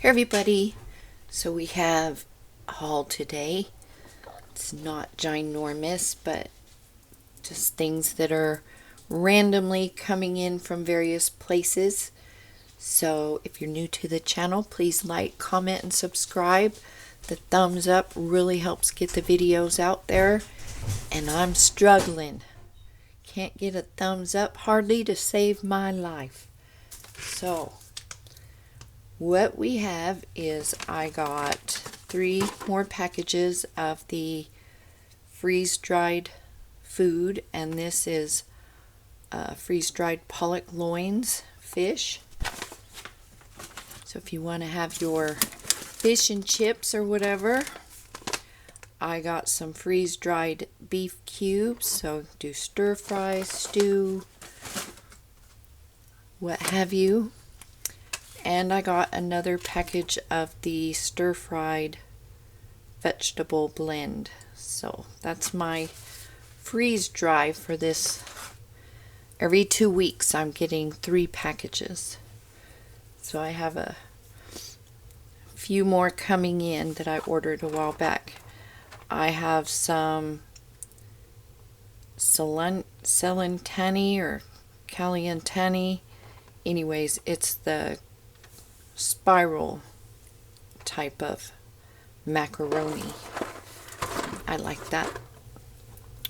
Hey everybody, so we have a haul today. It's not ginormous, but just things that are randomly coming in from various places. So if you're new to the channel, please like, comment, and subscribe. The thumbs up really helps get the videos out there, and I'm struggling. Can't get a thumbs up hardly to save my life. So what we have is I got 3 more packages of the freeze-dried food, and this is freeze-dried pollock loins fish. So if you want to have your fish and chips or whatever, I got some freeze-dried beef cubes, so do stir fry, stew, what have you. And I got another package of the stir-fried vegetable blend. So that's my freeze dry for this. Every 2 weeks I'm getting 3 packages. So I have a few more coming in that I ordered a while back. I have some Celentani or Calientani. Anyways, it's the spiral type of macaroni. I like that.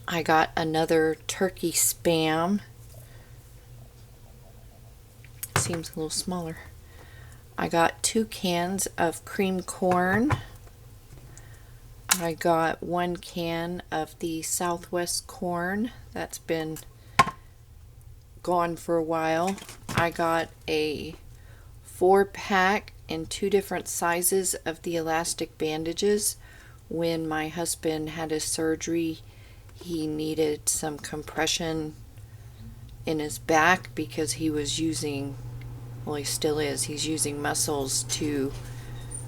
I got another turkey spam. Seems a little smaller. I got 2 cans of cream corn. I got 1 can of the Southwest corn that's been gone for a while. I got a 4-pack in 2 different sizes of the elastic bandages. When my husband had his surgery, he needed some compression in his back because he was using, well, he still is, he's using muscles to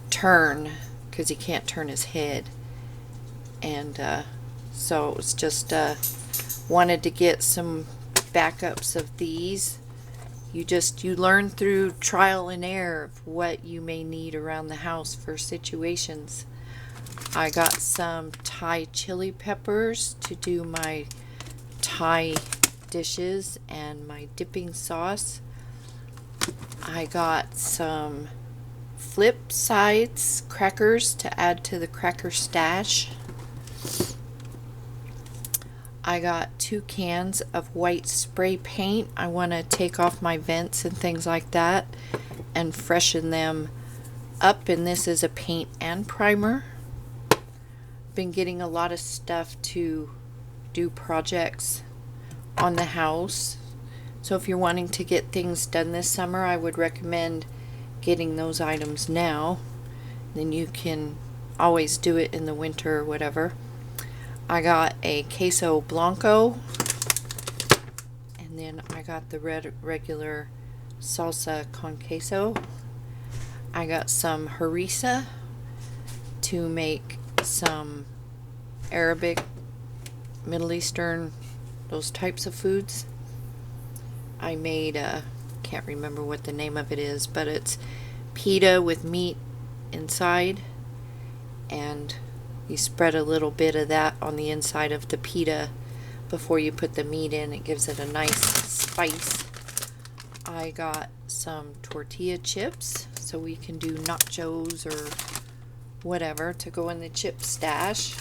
turn because he can't turn his head. And so it was just wanted to get some backups of these. You learn through trial and error of what you may need around the house for situations. I got some Thai chili peppers to do my Thai dishes and my dipping sauce. I got some flip sides crackers to add to the cracker stash. I got 2 cans of white spray paint. I want to take off my vents and things like that and freshen them up, and this is a paint and primer. Been getting a lot of stuff to do projects on the house, so if you're wanting to get things done this summer, I would recommend getting those items now. Then you can always do it in the winter or whatever. I got a queso blanco, and then I got the regular salsa con queso. I got some harissa to make some Arabic, Middle Eastern, those types of foods. I made can't remember what the name of it is, but it's pita with meat inside, and you spread a little bit of that on the inside of the pita before you put the meat in. It gives it a nice spice. I got some tortilla chips so we can do nachos or whatever to go in the chip stash.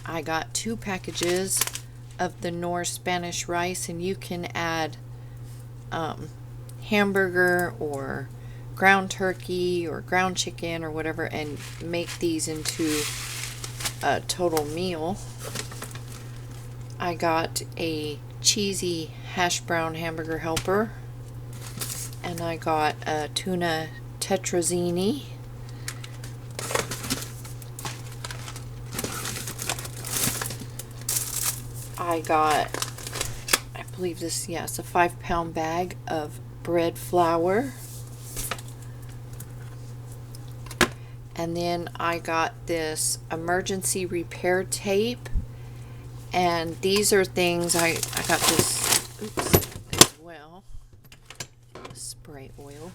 I got 2 packages of the Knorr Spanish rice, and you can add hamburger or ground turkey or ground chicken or whatever and make these into a total meal. I got a cheesy hash brown hamburger helper, and I got a tuna tetrazzini. I got, I believe this, yeah, it's a 5-pound bag of bread flour. And then I got this emergency repair tape, and these are things I got this, oops, as well. spray oil.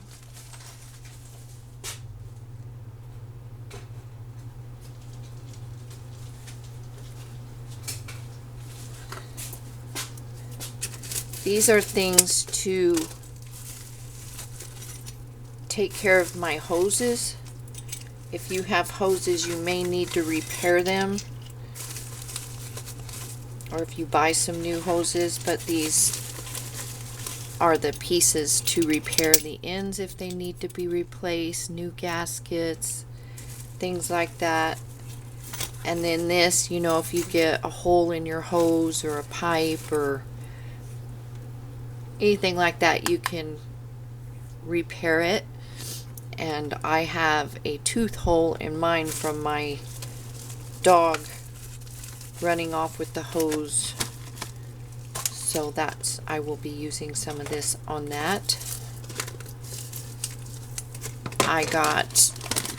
These are things to take care of my hoses. If you have hoses, you may need to repair them, or if you buy some new hoses, but these are the pieces to repair the ends if they need to be replaced, new gaskets, things like that. And then this, you know, if you get a hole in your hose or a pipe or anything like that, you can repair it. And I have a tooth hole in mine from my dog running off with the hose, so that's, I will be using some of this on that. I got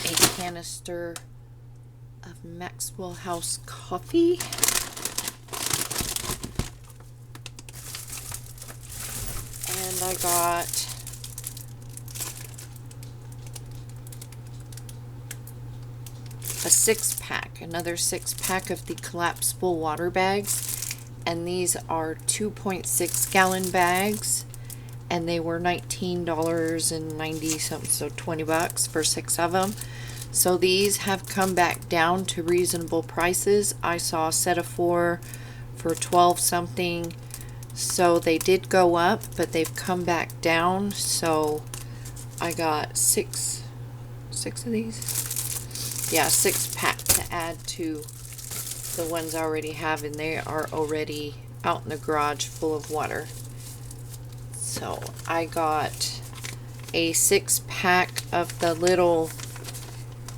a canister of Maxwell House coffee. And I got a 6-pack, another 6-pack of the collapsible water bags, and these are 2.6 gallon bags, and they were $19.90 something, so 20 bucks for 6 of them. So these have come back down to reasonable prices. I saw a set of 4 for 12 something, so they did go up, but they've come back down. So I got six of these. Yeah, 6-pack to add to the ones I already have, and they are already out in the garage full of water. So I got a 6-pack of the little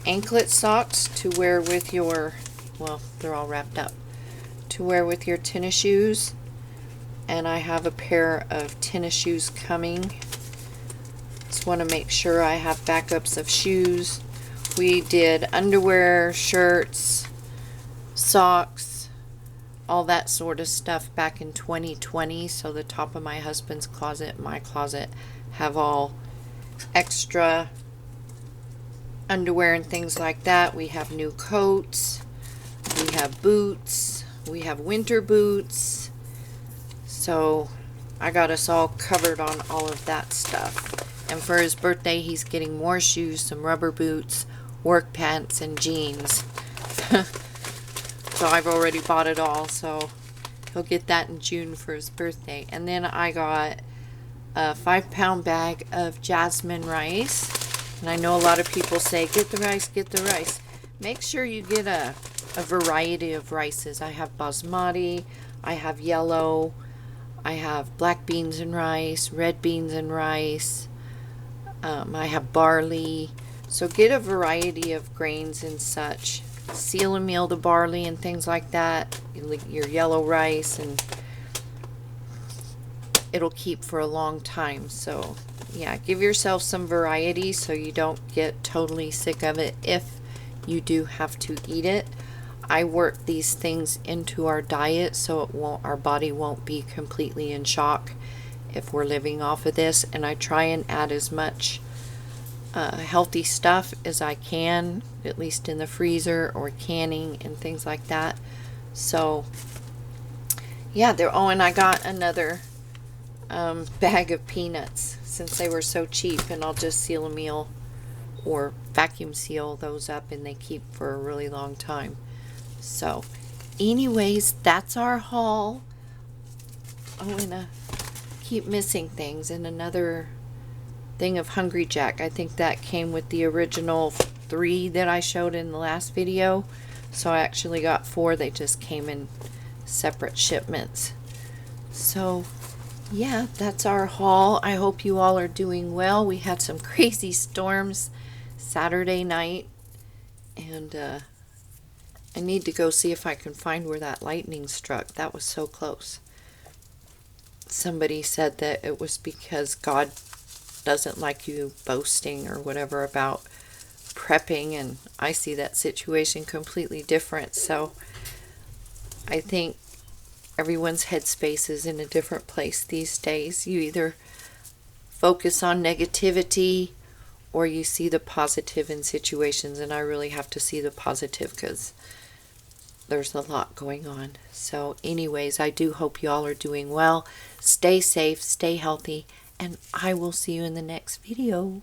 Anklet Socks to wear with your, well, they're all wrapped up, to wear with your tennis shoes. And I have a pair of tennis shoes coming. Just want to make sure I have backups of shoes. We did underwear, shirts, socks, all that sort of stuff back in 2020. So the top of my husband's closet, my closet, have all extra underwear and things like that. We have new coats, we have boots, we have winter boots. So I got us all covered on all of that stuff. And for his birthday, he's getting more shoes, some rubber boots, work pants, and jeans. So I've already bought it all, so he'll get that in June for his birthday. And then I got a 5-pound bag of jasmine rice. And I know a lot of people say, get the rice, get the rice. Make sure you get a variety of rices. I have basmati, I have yellow, I have black beans and rice, red beans and rice, I have barley. So get a variety of grains and such. Seal and meal the barley and things like that, your yellow rice, and it'll keep for a long time. So yeah, give yourself some variety so you don't get totally sick of it if you do have to eat it. I work these things into our diet so it won't, our body won't be completely in shock if we're living off of this, and I try and add as much healthy stuff as I can, at least in the freezer or canning and things like that. So yeah, there. Oh, and I got another bag of peanuts since they were so cheap, and I'll just seal a meal or vacuum seal those up, and they keep for a really long time. So anyways, that's our haul. Oh, and I keep missing things. And another thing of Hungry Jack. I think that came with the original 3 that I showed in the last video. So I actually got 4. They just came in separate shipments. So yeah, that's our haul. I hope you all are doing well. We had some crazy storms Saturday night, and I need to go see if I can find where that lightning struck. That was so close. Somebody said that it was because God doesn't like you boasting or whatever about prepping, and I see that situation completely different. So I think everyone's headspace is in a different place these days. You either focus on negativity or you see the positive in situations, and I really have to see the positive because there's a lot going on. So anyways, I do hope y'all are doing well. Stay safe, stay healthy, and I will see you in the next video.